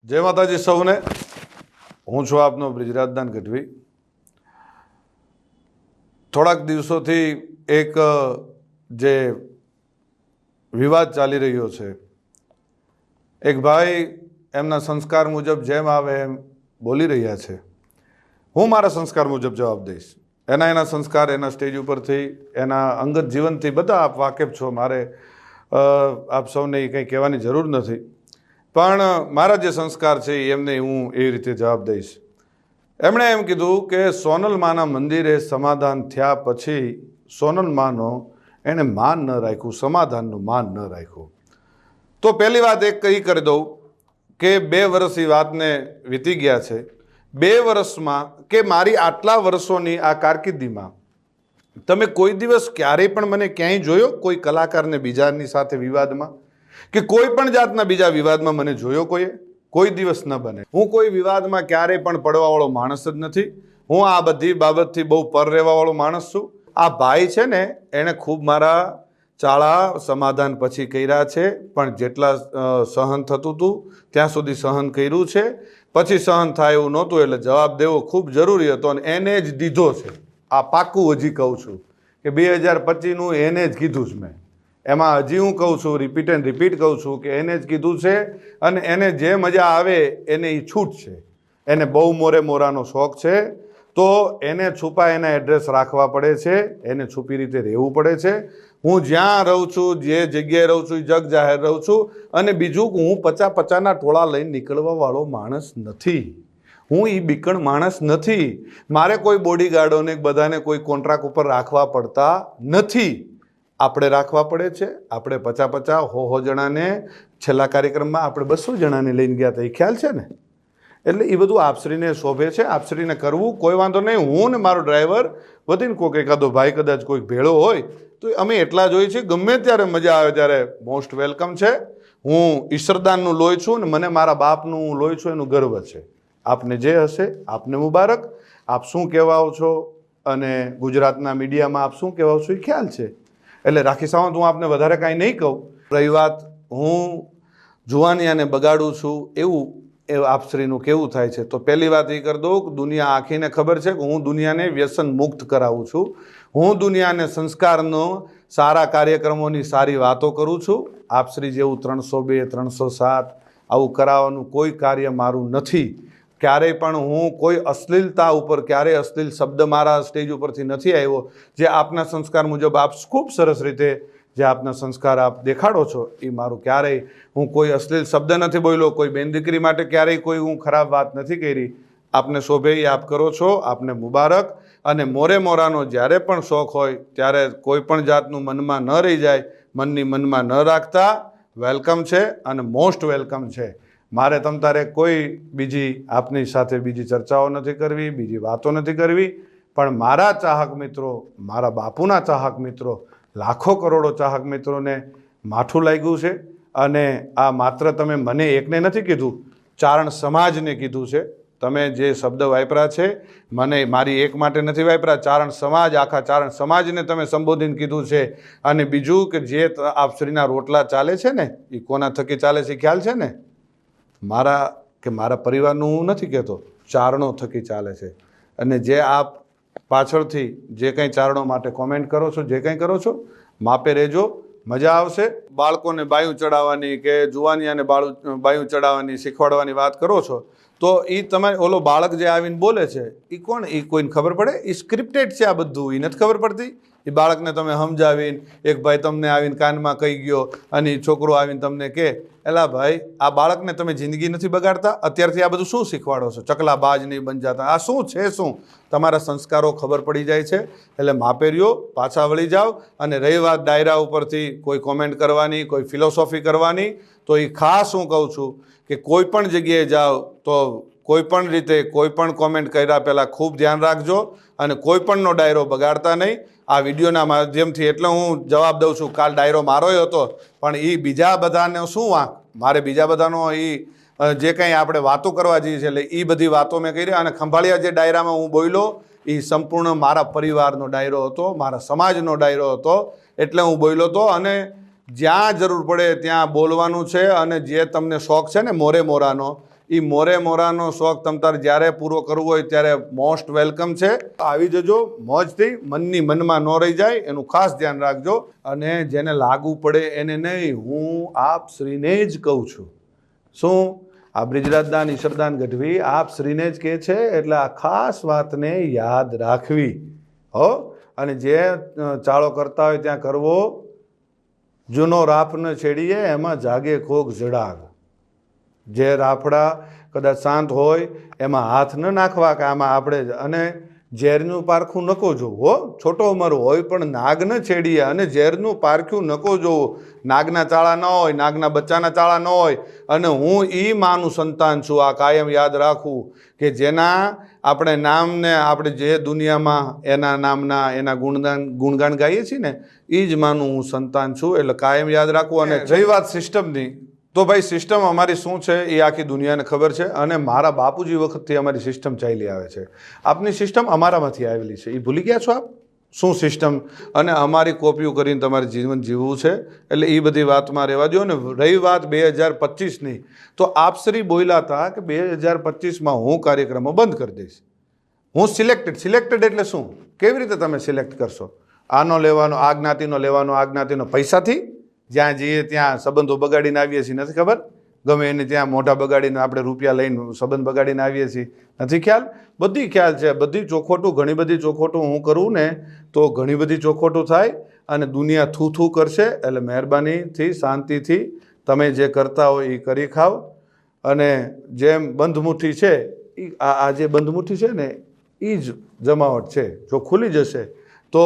जय माताजी सौने। हूँ छुं आपनो ब्रिજરાજદાન ગઢવી। થોડાક દિવસોથી એક જે વિવાદ ચાલી રહ્યો છે, એક ભાઈ એમના સંસ્કાર મુજબ જેમ આવે એમ બોલી રહ્યા છે। હું મારા સંસ્કાર મુજબ જવાબ દઈશ। એના સંસ્કાર એના સ્ટેજ ઉપરથી એના અંગત જીવનથી બધા આપ વાકેફ છો, મારે આપ સૌને કંઈ કહેવાની જરૂર નથી, પણ મારા જે સંસ્કાર છે એમને હું એ રીતે જવાબ દઈશ। એમણે એમ કીધું કે સોનલ માના મંદિરે સમાધાન થયા પછી સોનલ માનો એણે માન ન રાખ્યું, સમાધાનનું માન ન રાખ્યું। તો પહેલી વાત એક કહી કરી દઉં કે 2 વર્ષ એ વાતને વીતી ગયા છે। 2 વર્ષમાં કે મારી આટલા વર્ષોની આ કારકિર્દીમાં તમે કોઈ દિવસ ક્યારેય પણ મને ક્યાંય જોયો કોઈ કલાકારને બીજાની સાથે વિવાદમાં કે કોઈ પણ જાતના બીજા વિવાદમાં મને જોયો કોઈએ? કોઈ દિવસ ન બને। હું કોઈ વિવાદમાં ક્યારેય પણ પડવાવાળો માણસ જ નથી। હું આ બધી બાબતથી બહુ પર રહેવાવાળો માણસ છું। આ ભાઈ છે ને એણે ખૂબ મારા ચાળા સમાધાન પછી કર્યા છે, પણ જેટલા સહન થતું હતું ત્યાં સુધી સહન કર્યું છે। પછી સહન થાય એવું નહોતું, એટલે જવાબ દેવો ખૂબ જરૂરી હતો અને એને જ દીધો છે। આ પાક્કું હજી કહું છું કે 2025નું એને જ કીધું છે મેં। એમાં હજી હું કહું છું, રિપીટ એન્ડ રિપીટ કહું છું કે એને જ કીધું છે અને એને જે મજા આવે એને એ છૂટ છે। એને બહુ મોરે મોરાનો શોખ છે, તો એને છુપા એના એડ્રેસ રાખવા પડે છે, એને છુપી રીતે રહેવું પડે છે। હું જ્યાં રહું છું, જે જગ્યાએ રહું છું, જગ જાહેર રહું છું। અને બીજું હું 50-50ના ટોળા લઈને નીકળવા વાળો માણસ નથી। હું એ બીકણ માણસ નથી। મારે કોઈ બોડીગાર્ડોને બધાને કોઈ કોન્ટ્રાક્ટ ઉપર રાખવા પડતા નથી। આપણે રાખવા પડે છે। આપણે 50-50 100 જણાને છેલ્લા કાર્યક્રમમાં આપણે 200 જણાને લઈને ગયા હતા, એ ખ્યાલ છે ને? એટલે એ બધું આપશ્રીને શોભે છે, આપશ્રીને કરવું કોઈ વાંધો નહીં। હું ને મારો ડ્રાઈવર વધીને કોઈક એકાદો ભાઈ કદાચ કોઈક ભેળો હોય તો અમે એટલા જ હોઈએ છીએ। ગમે ત્યારે મજા આવે ત્યારે મોસ્ટ વેલકમ છે। હું ઈશ્વરદાનનું લોહી છું ને મને મારા બાપનું લોહી છું એનું ગર્વ છે। આપને જે હશે આપને મુબારક। આપ શું કહેવાઓ છો અને ગુજરાતના મીડિયામાં આપ શું કહેવાઓ છો એ ખ્યાલ છે। એટલે રાખી સાવંત, હું આપને વધારે કાંઈ નહીં કહું। રહી વાત હું જુવાનિયાને બગાડું છું એવું એ આપશ્રીનું કેવું થાય છે, તો પહેલી વાત એ કરી દઉં કે દુનિયા આખીને ખબર છે કે હું દુનિયાને વ્યસન મુક્ત કરાવું છું। હું દુનિયાને સંસ્કારનો સારા કાર્યક્રમોની સારી વાતો કરું છું। આપશ્રી જેવું 302 307 આવું કરાવવાનું કોઈ કાર્ય મારું નથી। ક્યારેય પણ હું કોઈ અશ્લીલતા ઉપર ક્યારેય અશ્લીલ શબ્દ મારા સ્ટેજ ઉપરથી નથી આવ્યો। જે આપના સંસ્કાર મુજબ આપ ખૂબ સરસ રીતે જે આપના સંસ્કાર આપ દેખાડો છો એ મારું ક્યારેય હું કોઈ અશ્લીલ શબ્દ નથી બોલ્યો, કોઈ બેન દીકરી માટે ક્યારેય કોઈ હું ખરાબ વાત નથી કરી। આપને શોભે એ આપ કરો છો, આપને મુબારક। અને મોરે મોરાનો જ્યારે પણ શોખ હોય ત્યારે કોઈ પણ જાતનું મનમાં ન રહી જાય, મનની મનમાં ન રાખતા। વેલકમ છે અને મોસ્ટ વેલકમ છે। મારે તમ તારે કોઈ બીજી આપની સાથે બીજી ચર્ચાઓ નથી કરવી, બીજી વાતો નથી કરવી, પણ મારા ચાહક મિત્રો, મારા બાપુના ચાહક મિત્રો, લાખો કરોડો ચાહક મિત્રોને માઠું લાગ્યું છે। અને આ માત્ર તમે મને એકને નથી કીધું, ચારણ સમાજને કીધું છે। તમે જે શબ્દ વાપર્યા છે મને મારી એક માટે નથી વાપર્યા, ચારણ સમાજ, આખા ચારણ સમાજને તમે સંબોધીને કીધું છે। અને બીજું કે જે આપશ્રીના રોટલા ચાલે છે ને એ કોના થકી ચાલે છે ખ્યાલ છે ને? મારા કે મારા પરિવારનું હું નથી કહેતો, ચારણો થકી ચાલે છે। અને જે આપ પાછળથી જે કંઈ ચારણો માટે કોમેન્ટ કરો છો, જે કંઈ કરો છો, માપે રહેજો, મજા આવશે। બાળકોને બાયું ચડાવવાની કે જુવાનિયાને બાયું ચડાવવાની શીખવાડવાની વાત કરો છો, તો એ તમારે ઓલો બાળક જે આવીને બોલે છે એ કોણ? એ કોઈને ખબર પડે? એ સ્ક્રિપ્ટેડ છે આ બધું, એ નથી ખબર પડતી? એ બાળકને તમે સમજાવીને એક ભાઈ તમને આવીને કાનમાં કહી ગયો અને એ છોકરો આવીને તમને કહે, એલા ભાઈ આ બાળકને તમે જિંદગી નથી બગાડતા? અત્યારથી આ બધું શું શીખવાડો છો? ચકલા બાજ નહીં બન જાતા, આ શું છે? શું તમારા સંસ્કારો ખબર પડી જાય છે। એટલે માપે રહ્યો, પાછા વળી જાઓ। અને રહી વાત ડાયરા ઉપરથી કોઈ કોમેન્ટ કરવાની, કોઈ ફિલોસોફી કરવાની, તો એ ખાસ હું કહું છું કે કોઈ પણ જગ્યાએ જાઓ તો કોઈ પણ રીતે કોઈ પણ કોમેન્ટ કર્યા પહેલાં ખૂબ ધ્યાન રાખજો અને કોઈ પણનો ડાયરો બગાડતા નહીં। આ વિડીયોના માધ્યમથી એટલે હું જવાબ દઉં છું, કાલ ડાયરો મારોય હતો પણ એ બીજા બધાને શું વાંક? મારે બીજા બધાનો એ જે કંઈ આપણે વાતો કરવા જઈએ છીએ એટલે એ બધી વાતો મેં કરી। અને ખંભાળિયા જે ડાયરામાં હું બોલ્યો એ સંપૂર્ણ મારા પરિવારનો ડાયરો હતો, મારા સમાજનો ડાયરો હતો, એટલે હું બોલ્યો હતો। અને જ્યાં જરૂર પડે ત્યાં બોલવાનું છે। અને જે તમને શોખ છે ને મોરે મોરાનો, એ મોરે મોરાનો શોખ તમ તારે જ્યારે પૂરો કરવો હોય ત્યારે મોસ્ટ વેલકમ છે. આવી જજો મોજથી, મનની મનમાં ન રહી જાય એનું ખાસ ધ્યાન રાખજો. અને જેને લાગુ પડે એને નહીં, હું આપ શ્રીને જ કહું છું. શું? આ બ્રિજરાજદાન ઈશ્વરદાન ગઢવી આપ શ્રીને જ કહે છે, એટલે આ ખાસ વાતને યાદ રાખવી હો. અને જે ચાળો કરતા હોય ત્યાં કરવો. જૂનો રાફ ન છેડીએ એમાં જાગે કોક જડાગ. જે રાફડા કદાચ શાંત હોય એમાં હાથ ન નાખવા કે આમાં આપણે, અને ઝેરનું પારખું નકો જોવું હો. છોટો ઉંમર હોય પણ નાગ ન છેડીએ, અને ઝેરનું પારખ્યું નકો જોવું. નાગના ચાળા ન હોય, નાગના બચ્ચાના ચાળા ન હોય. અને હું ઈ માનું સંતાન છું, આ કાયમ યાદ રાખવું કે જેના આપણે નામને આપણે જે દુનિયામાં એના નામના એના ગુણગાન ગાઈએ છીએ ને, એ જ માનું હું સંતાન છું. એટલે કાયમ યાદ રાખવું. અને રહી વાત સિસ્ટમની, તો ભાઈ સિસ્ટમ અમારી શું છે એ આખી દુનિયાને ખબર છે. અને મારા બાપુજી વખતથી અમારી સિસ્ટમ ચાલી આવે છે. આપની સિસ્ટમ અમારામાંથી આવેલી છે, એ ભૂલી ગયા છો આપ? શું સિસ્ટમ? અને અમારી કોપીઓ કરીને તમારે જીવન જીવવું છે. એટલે એ બધી વાતમાં રહેવા દો. અને રહી વાત 2025ની, તો આપશ્રી બોલ્યા હતા કે 2025માં હું કાર્યક્રમો બંધ કરી દઈશ. હું સિલેક્ટેડ એટલે શું? કેવી રીતે તમે સિલેક્ટ કરશો? આનો લેવાનો, આ જ્ઞાતિનો લેવાનો, આ જ્ઞાતિનો પૈસાથી? જ્યાં જઈએ ત્યાં સંબંધો બગાડીને આવીએ છીએ, નથી ખબર? ગમે એને ત્યાં મોઢા બગાડીને આપણે રૂપિયા લઈને સંબંધ બગાડીને આવીએ છીએ, નથી ખ્યાલ? બધી ખ્યાલ છે. બધી ચોખોટું, ઘણી બધી ચોખોટું હું કરું ને તો ઘણી બધી ચોખોટું થાય અને દુનિયા થૂ કરશે. એટલે મહેરબાનીથી શાંતિથી તમે જે કરતા હોય એ કરી ખાવ. અને જેમ બંધમુઠ્ઠી છે, આ જે બંધમુઠ્ઠી છે ને એ જ જમાવટ છે. જો ખુલી જશે તો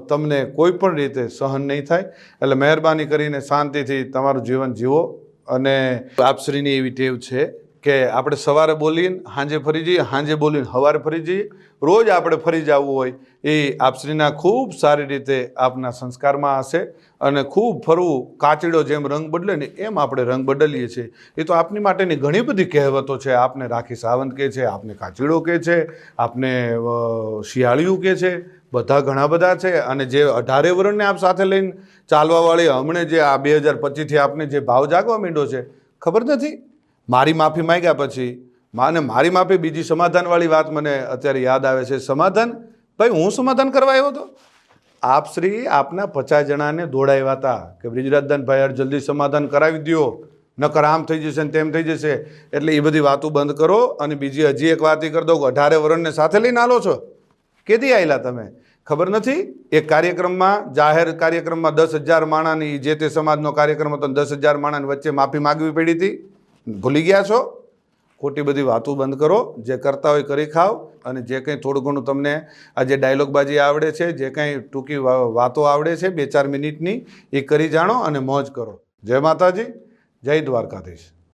તમને કોઈ પણ રીતે સહન નહીં થાય. એટલે મહેરબાની કરીને શાંતિથી તમારું જીવન જીવો. અને આપશ્રીની એવી ટેવ છે કે આપણે સવારે બોલીને સાંજે ફરી જઈએ, સાંજે બોલીને સવારે ફરી જઈએ. રોજ આપણે ફરી જવું હોય એ આપશ્રીના ખૂબ સારી રીતે આપના સંસ્કારમાં હશે. અને ખૂબ ફરવું, કાચીડો જેમ રંગ બદલે ને એમ આપણે રંગ બદલીએ છીએ. એ તો આપની માટેની ઘણી બધી કહેવતો છે. આપને રાખી સાવંત કહે છે, આપને કાચીડો કહે છે, આપને શિયાળિયું કહે છે, બધા ઘણા બધા છે. અને જે 18 વર્ષને આપ સાથે લઈને ચાલવાવાળી હમણે જે આ 2025થી આપને જે ભાવ જાગવા માંડ્યો છે, ખબર નથી? મારી માફી માંગ્યા પછી માને મારી માફી, બીજી સમાધાનવાળી વાત મને અત્યારે યાદ આવે છે. સમાધાન? ભાઈ હું સમાધાન કરવા આવ્યો હતો? આપશ્રી આપના 50 જણાને દોડાવ્યા હતા કે બ્રિજરાજદાનભાઈ યાર જલ્દી સમાધાન કરાવી દો, નકર આમ થઈ જશે ને તેમ થઈ જશે. એટલે એ બધી વાતો બંધ કરો. અને બીજી હજી એક વાત કરી દઉં, 18 વર્ષને સાથે લઈને આલો છો. કેદી આવેલા તમે? ખબર નથી? એક કાર્યક્રમમાં, જાહેર કાર્યક્રમમાં 10,000 માણાની, જે તે સમાજનો કાર્યક્રમ હતો, 10,000 માણાની વચ્ચે માફી માગવી પડી હતી. ભૂલી ગયા છો? ખોટી બધી વાતો બંધ કરો. જે કરતા હોય કરી ખાવ. અને જે કંઈ થોડું ઘણું તમને આ જે ડાયલોગબાજી આવડે છે, જે કંઈ ટૂંકી વાતો આવડે છે 2-4 મિનિટની, એ કરી જાણો અને મોજ કરો. જય માતાજી, જય દ્વારકાધીશ.